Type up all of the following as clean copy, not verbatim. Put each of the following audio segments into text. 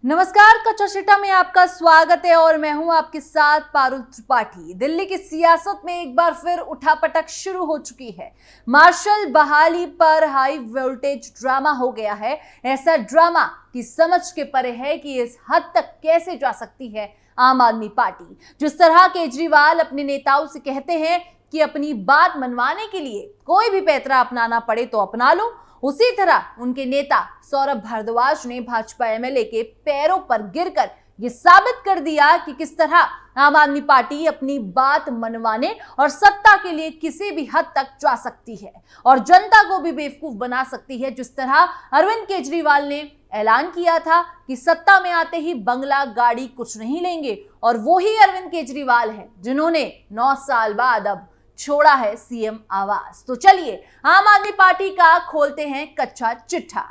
नमस्कार, कच्चा चिट्ठा में आपका स्वागत है और मैं हूं आपके साथ पारुल त्रिपाठी। दिल्ली की सियासत में एक बार फिर उठापटक शुरू हो चुकी है। मार्शल बहाली पर हाई वोल्टेज ड्रामा हो गया है। ऐसा ड्रामा की समझ के परे है कि इस हद तक कैसे जा सकती है आम आदमी पार्टी। जिस तरह केजरीवाल अपने नेताओं से कहते हैं कि अपनी बात मनवाने के लिए कोई भी पैंतरा अपनाना पड़े तो अपना लो, उसी तरह उनके नेता सौरभ भारद्वाज ने भाजपा एमएलए के पैरों पर गिरकर यह साबित कर दिया कि किस तरह आम आदमी पार्टी अपनी बात मनवाने और सत्ता के लिए किसी भी हद तक जा सकती है और जनता को भी बेवकूफ बना सकती है। जिस तरह अरविंद केजरीवाल ने ऐलान किया था कि सत्ता में आते ही बंगला गाड़ी कुछ नहीं लेंगे, और वो ही अरविंद केजरीवाल हैं जिन्होंने 9 साल बाद अब छोड़ा है सीएम आवास। तो चलिए आम आदमी पार्टी का खोलते हैं कच्चा चिट्ठा।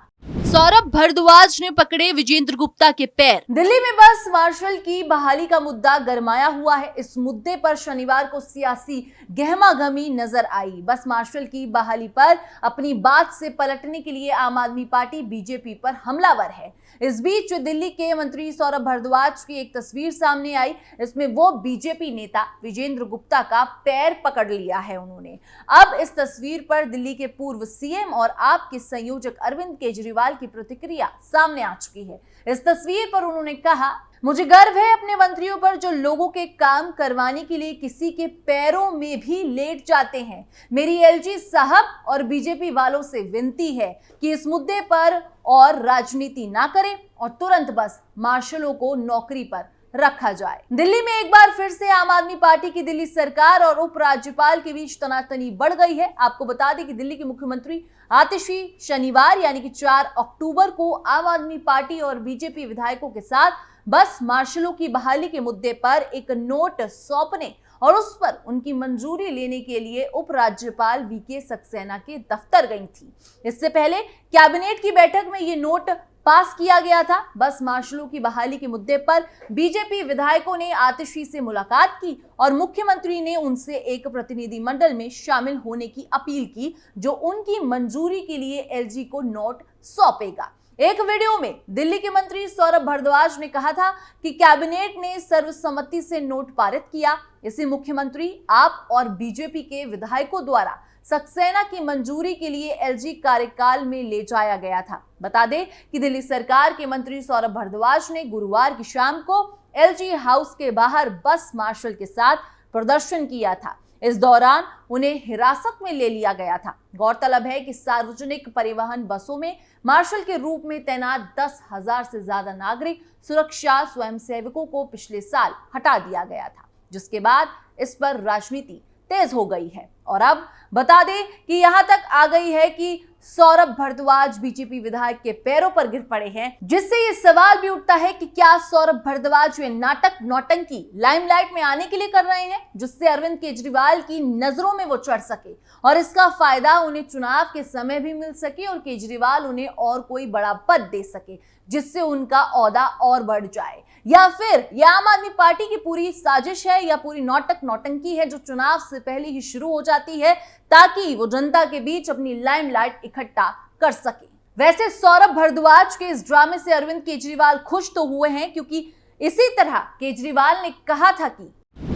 सौरभ भारद्वाज ने पकड़े विजेंद्र गुप्ता के पैर। दिल्ली में बस मार्शल की बहाली का मुद्दा गरमाया हुआ है। इस मुद्दे पर शनिवार को सियासी गहमागहमी नजर आई। बस मार्शल की बहाली पर अपनी बात से पलटने के लिए आम आदमी पार्टी बीजेपी पर हमलावर है। इस बीच दिल्ली के मंत्री सौरभ भारद्वाज की एक तस्वीर सामने आई। इसमें वो बीजेपी नेता विजेंद्र गुप्ता का पैर पकड़ लिया है उन्होंने। अब इस तस्वीर पर दिल्ली के पूर्व सीएम और आप के संयोजक अरविंद केजरीवाल की प्रतिक्रिया सामने आ चुकी है। इस तस्वीर पर उन्होंने कहा, मुझे गर्व है अपने मंत्रियों पर जो लोगों के काम करवाने के लिए किसी के पैरों में भी लेट जाते हैं। मेरी एलजी साहब और बीजेपी वालों से विनती है कि इस मुद्दे पर और राजनीति ना करें और तुरंत बस मार्शलों को नौकरी पर रखा जाए। दिल्ली में एक बार फिर से आम आदमी पार्टी की दिल्ली सरकार और उपराज्यपाल के बीच तनातनी बढ़ गई है। आपको बता दें कि दिल्ली के मुख्यमंत्री आतिशी शनिवार यानी कि 4 अक्टूबर को आम आदमी पार्टी और बीजेपी विधायकों के साथ बस मार्शलों की बहाली के मुद्दे पर एक नोट सौंपने और उस पर उनकी मंजूरी लेने के लिए उपराज्यपाल वीके सक्सेना के दफ्तर गई थी। इससे पहले कैबिनेट की बैठक में ये नोट पास किया गया था। बस मार्शलों की बहाली के मुद्दे पर बीजेपी विधायकों ने आतिशी से मुलाकात की और मुख्यमंत्री ने उनसे एक प्रतिनिधिमंडल में शामिल होने की अपील की जो उनकी मंजूरी के लिए एलजी को नोट सौंपेगा। एक वीडियो में दिल्ली के मंत्री सौरभ भारद्वाज ने कहा था कि कैबिनेट ने सर्वसम्मति से नोट पारित किया। इसे मुख्यमंत्री, आप और बीजेपी के विधायकों द्वारा सक्सेना की मंजूरी के लिए एलजी कार्यकाल में ले जाया गया था। बता दें कि दिल्ली सरकार के मंत्री सौरभ भारद्वाज ने गुरुवार की शाम को एलजी हाउस के बाहर बस मार्शल के साथ प्रदर्शन किया था। इस दौरान उन्हें हिरासत में ले लिया गया था। गौरतलब है कि सार्वजनिक परिवहन बसों में मार्शल के रूप में तैनात 10,000 से ज्यादा नागरिक सुरक्षा स्वयंसेवकों को पिछले साल हटा दिया गया था, जिसके बाद इस पर राजनीति तेज हो गई है। और अब बता दें कि यहां तक आ गई है कि सौरभ भारद्वाज बीजेपी विधायक के पैरों पर गिर पड़े हैं, जिससे ये सवाल भी उठता है कि क्या सौरभ भारद्वाज ये नाटक नौटंकी लाइमलाइट में आने के लिए कर रहे हैं, जिससे अरविंद केजरीवाल की नजरों में वो चढ़ सके और इसका फायदा उन्हें चुनाव के समय भी मिल सके और केजरीवाल उन्हें और कोई बड़ा पद दे सके जिससे उनका औहदा और बढ़ जाए, या फिर यह आम आदमी पार्टी की पूरी साजिश है या पूरी नाटक नौटंकी है जो चुनाव से पहले ही शुरू हो जाती है ताकि वो जनता के बीच अपनी लाइमलाइट इकट्ठा कर सके। वैसे सौरभ भारद्वाज के इस ड्रामे से अरविंद केजरीवाल खुश तो हुए हैं, क्योंकि इसी तरह केजरीवाल ने कहा था कि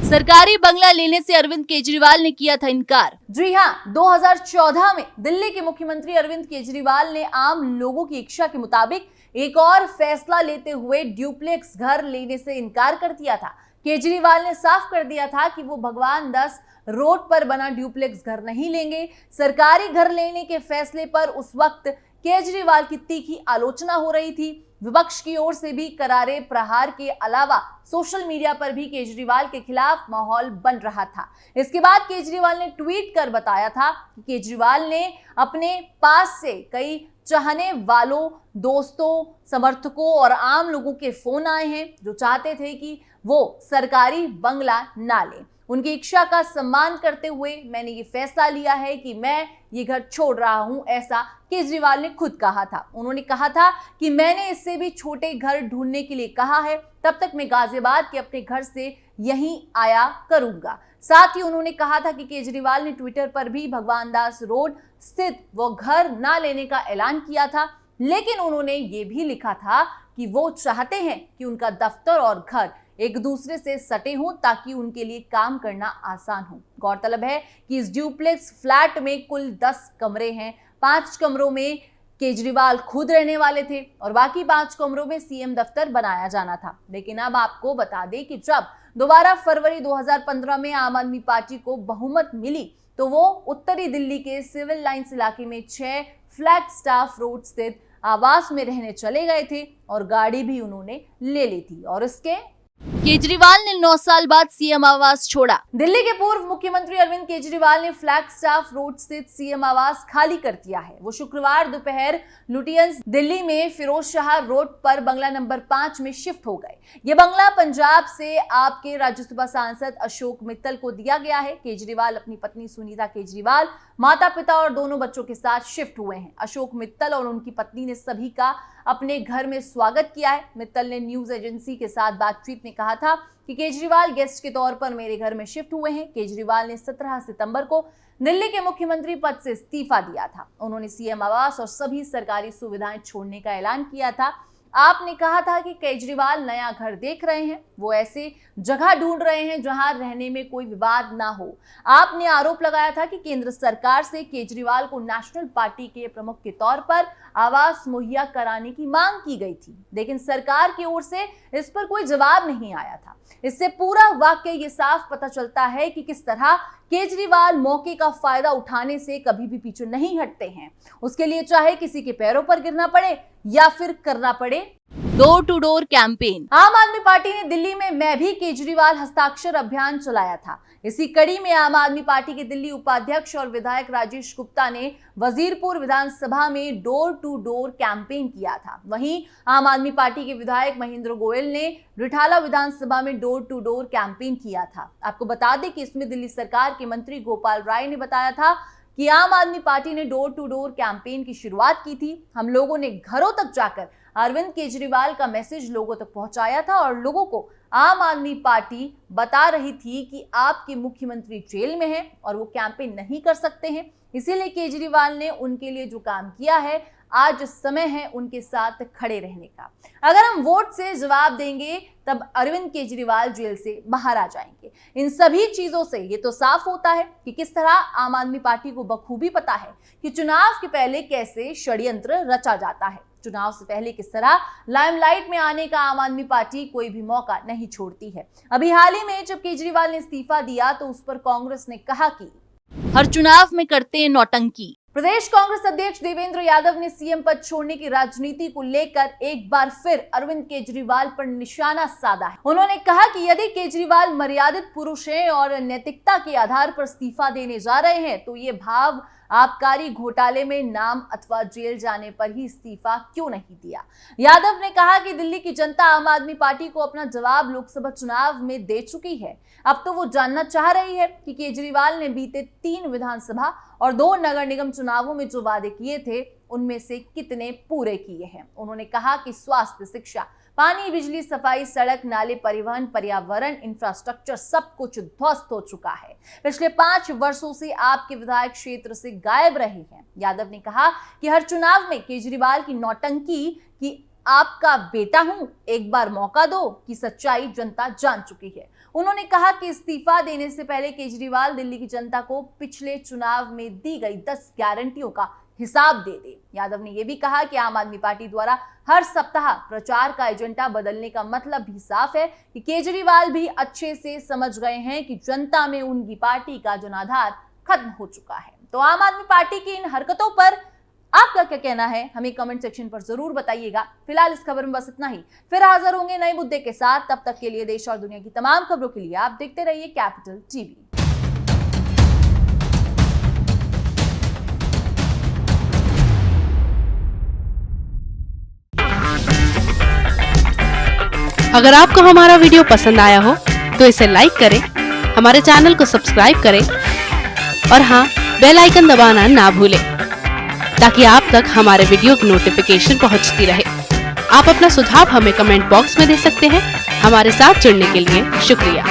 सरकारी बंगला लेने से अरविंद केजरीवाल ने किया था इनकार। जी हाँ, 2014 में दिल्ली के मुख्यमंत्री अरविंद केजरीवाल ने आम लोगों की इच्छा के मुताबिक एक और फैसला लेते हुए ड्यूप्लेक्स घर लेने से इनकार कर दिया था। केजरीवाल ने साफ कर दिया था कि वो भगवान दास रोड पर बना ड्यूप्लेक्स घर नहीं लेंगे। सरकारी घर लेने के फैसले पर उस वक्त केजरीवाल की तीखी आलोचना हो रही थी। विपक्ष की ओर से भी करारे प्रहार के अलावा सोशल मीडिया पर भी केजरीवाल के खिलाफ माहौल बन रहा था। इसके बाद केजरीवाल ने ट्वीट कर बताया था कि केजरीवाल ने अपने पास से कई चाहने वालों, दोस्तों, समर्थकों और आम लोगों के फोन आए हैं जो चाहते थे कि वो सरकारी बंगला ना लें। उनकी इच्छा का सम्मान करते हुए मैंने ये फैसला लिया है कि मैं ये घर छोड़ रहा हूं, ऐसा केजरीवाल ने खुद कहा था। उन्होंने कहा था कि मैंने इससे भी छोटे घर ढूंढने के लिए कहा है, तब तक मैं गाजियाबाद के अपने घर से यहीं आया करूंगा। साथ ही उन्होंने कहा था कि केजरीवाल ने ट्विटर पर भी भगवान दास रोड स्थित वो घर ना लेने का ऐलान किया था। लेकिन उन्होंने ये भी लिखा था कि वो चाहते हैं कि उनका दफ्तर और घर एक दूसरे से सटे हों ताकि उनके लिए काम करना आसान हो। गौरतलब है कि इस ड्यूप्लेक्स फ्लैट में कुल 10 कमरे हैं। 5 कमरों में केजरीवाल खुद रहने वाले थे और बाकी 5 कमरों में सीएम दफ्तर बनाया जाना था। लेकिन अब आपको बता दें कि जब दोबारा फरवरी 2015 में आम आदमी पार्टी को बहुमत मिली तो वो उत्तरी दिल्ली के सिविल लाइंस इलाके में 6 फ्लैगस्टाफ रोड स्थित आवास में रहने चले गए थे और गाड़ी भी उन्होंने ले ली थी। और इसके केजरीवाल ने 9 साल बाद सीएम आवास छोड़ा। दिल्ली के पूर्व मुख्यमंत्री अरविंद केजरीवाल ने फ्लैगस्टाफ रोड स्थित सीएम आवास खाली कर दिया है। वो शुक्रवार दोपहर लुटियंस दिल्ली में फिरोज शाह रोड पर बंगला नंबर 5 में शिफ्ट हो गए। ये बंगला पंजाब से आपके राज्यसभा सांसद अशोक मित्तल को दिया गया है। केजरीवाल अपनी पत्नी सुनीता केजरीवाल, माता पिता और दोनों बच्चों के साथ शिफ्ट हुए हैं। अशोक मित्तल और उनकी पत्नी ने सभी का अपने घर में स्वागत किया है। मित्तल ने न्यूज एजेंसी के साथ बातचीत में कहा था कि केजरीवाल गेस्ट के तौर पर मेरे घर में शिफ्ट हुए हैं। केजरीवाल ने 17 सितंबर को दिल्ली के मुख्यमंत्री पद से इस्तीफा दिया था। उन्होंने सीएम आवास और सभी सरकारी सुविधाएं छोड़ने का ऐलान किया था। आपने कहा था कि केजरीवाल नया घर देख रहे हैं, वो ऐसे जगह ढूंढ रहे हैं जहां रहने में कोई विवाद ना हो। आपने आरोप लगाया था कि केंद्र सरकार से केजरीवाल को नेशनल पार्टी के प्रमुख के तौर पर आवास मुहैया कराने की मांग की गई थी, लेकिन सरकार की ओर से इस पर कोई जवाब नहीं आया था। इससे पूरा वाकया ये साफ पता चलता है कि किस तरह केजरीवाल मौके का फायदा उठाने से कभी भी पीछे नहीं हटते हैं। उसके लिए चाहे किसी के पैरों पर गिरना पड़े या फिर करना पड़े डोर टू डोर कैंपेन। आम आदमी पार्टी ने दिल्ली में मैं भी केजरीवाल हस्ताक्षर अभियान चलाया था। इसी कड़ी में आम आदमी पार्टी के दिल्ली उपाध्यक्ष और विधायक राजेश गुप्ता ने वजीरपुर विधानसभा में डोर टू डोर कैंपेन किया था। वहीं आम आदमी पार्टी के विधायक महेंद्र गोयल ने रिठाला विधानसभा में डोर टू डोर कैंपेन किया था। आपको बता दें कि इसमें दिल्ली सरकार के मंत्री गोपाल राय ने बताया था कि आम आदमी पार्टी ने डोर टू डोर कैंपेन की शुरुआत की थी। हम लोगों ने घरों तक जाकर अरविंद केजरीवाल का मैसेज लोगों तक पहुंचाया था और लोगों को आम आदमी पार्टी बता रही थी कि आपके मुख्यमंत्री जेल में हैं और वो कैंपेन नहीं कर सकते हैं। इसीलिए केजरीवाल ने उनके लिए जो काम किया है, आज समय है उनके साथ खड़े रहने का। अगर हम वोट से जवाब देंगे तब अरविंद केजरीवाल जेल से बाहर आ जाएंगे। इन सभी चीजों से ये तो साफ होता है कि किस तरह आम आदमी पार्टी को बखूबी पता है कि चुनाव के पहले कैसे षड्यंत्र रचा जाता है। चुनाव से पहले किस तरह लाइमलाइट में आने का आम आदमी पार्टी कोई भी मौका नहीं छोड़ती है। अभी हाल ही में जब केजरीवाल ने इस्तीफा दिया तो उस पर कांग्रेस ने कहा कि हर चुनाव में करते हैं नौटंकी। प्रदेश कांग्रेस अध्यक्ष देवेंद्र यादव ने सीएम पद छोड़ने की राजनीति को लेकर एक बार फिर अरविंद केजरीवाल पर निशाना साधा है। उन्होंने कहा कि यदि केजरीवाल मर्यादित पुरुष हैं और नैतिकता के आधार पर इस्तीफा देने जा रहे हैं तो ये भाव आबकारी घोटाले में नाम अथवा जेल जाने पर ही इस्तीफा क्यों नहीं दिया। यादव ने कहा कि दिल्ली की जनता आम आदमी पार्टी को अपना जवाब लोकसभा चुनाव में दे चुकी है। अब तो वो जानना चाह रही है कि केजरीवाल ने बीते 3 विधानसभा और 2 नगर निगम चुनावों में जो वादे किए थे उनमें से कितने पूरे किए हैं। उन्होंने कहा कि स्वास्थ्य, शिक्षा, पानी, बिजली, सफाई, सड़क, नाले, परिवहन, पर्यावरण, इंफ्रास्ट्रक्चर सब कुछ ध्वस्त हो चुका है। पिछले 5 वर्षों से आपके विधायक क्षेत्र से गायब रहे हैं। यादव ने कहा कि हर चुनाव में केजरीवाल की नौटंकी कि आपका बेटा हूं, एक बार मौका दो की सच्चाई जनता जान चुकी है। उन्होंने कहा कि इस्तीफा देने से पहले केजरीवाल दिल्ली की जनता को पिछले चुनाव में दी गई 10 गारंटियों का हिसाब दे दे। यादव ने यह भी कहा कि आम आदमी पार्टी द्वारा हर सप्ताह प्रचार का एजेंडा बदलने का मतलब भी साफ है कि केजरीवाल भी अच्छे से समझ गए हैं कि जनता में उनकी पार्टी का जनाधार खत्म हो चुका है। तो आम आदमी पार्टी की इन हरकतों पर आपका क्या कहना है, हमें कमेंट सेक्शन पर जरूर बताइएगा। फिलहाल इस खबर में बस इतना ही। फिर हाजिर होंगे नए मुद्दे के साथ। तब तक के लिए देश और दुनिया की तमाम खबरों के लिए आप देखते रहिए कैपिटल टीवी। अगर आपको हमारा वीडियो पसंद आया हो तो इसे लाइक करें, हमारे चैनल को सब्सक्राइब करें और हाँ, बेल आइकन दबाना ना भूलें ताकि आप तक हमारे वीडियो की नोटिफिकेशन पहुंचती रहे। आप अपना सुझाव हमें कमेंट बॉक्स में दे सकते हैं। हमारे साथ जुड़ने के लिए शुक्रिया।